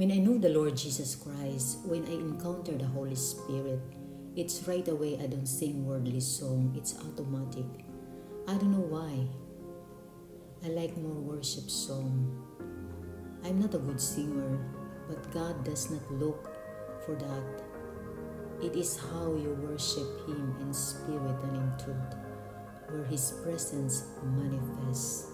When I know the Lord Jesus Christ, when I encounter the Holy Spirit, it's right away I don't sing worldly song, it's automatic. I don't know why. I like more worship song. I'm not a good singer, but God does not look for that. It is how you worship Him in spirit and in truth, where His presence manifests.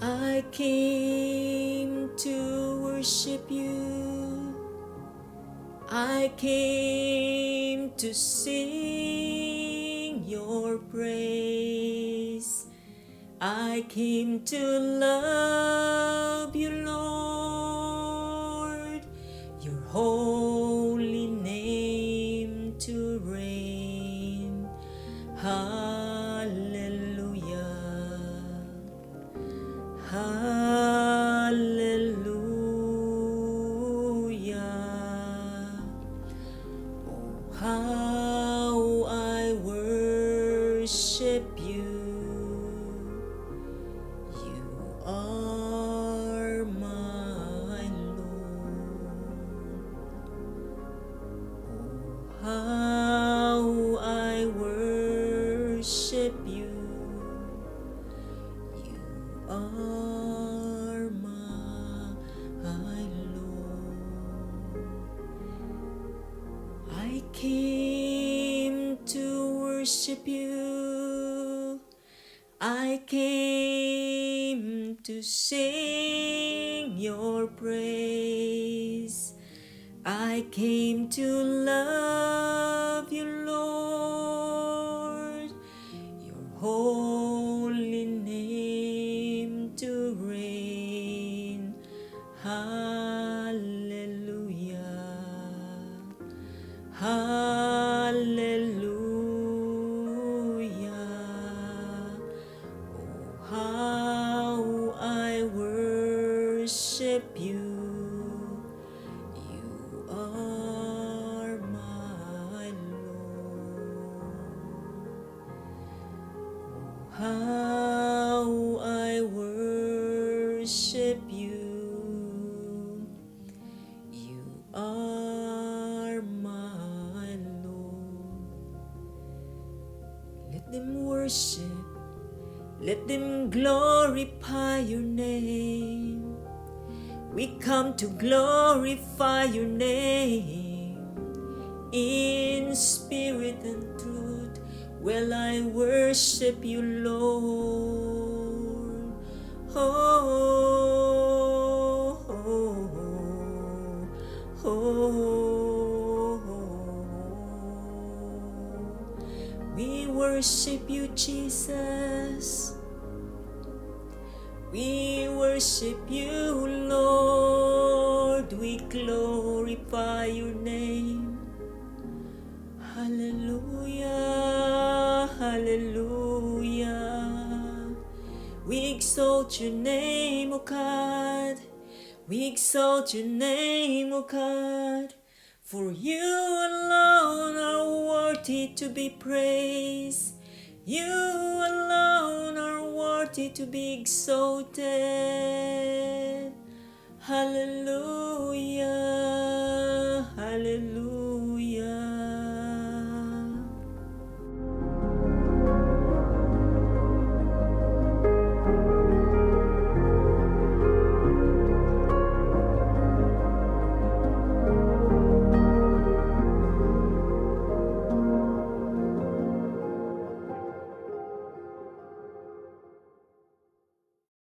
I came to worship you. I came to sing your praise. I came to love you, Lord, your holy name to reign. Hallelujah. Hallelujah. Oh, how I worship you. You are my Lord. Oh, how I worship you. You are my Lord. I came to worship you. I came to sing your praise. I came to love you, Lord, your holy name to reign. Hallelujah. Hallelujah. Oh, how I worship you. You are my Lord. Oh, how I worship you. You are my Lord. Let them worship. Let them glorify your name. We come to glorify your name in spirit and truth. Well, I worship you, Lord. Oh, oh, oh, oh. We worship you, Jesus. We worship you, Lord. We glorify your name. Hallelujah, hallelujah. We exalt your name, O God. We exalt your name, O God. For you alone are worthy to be praised. You alone are worthy to be exalted. Hallelujah.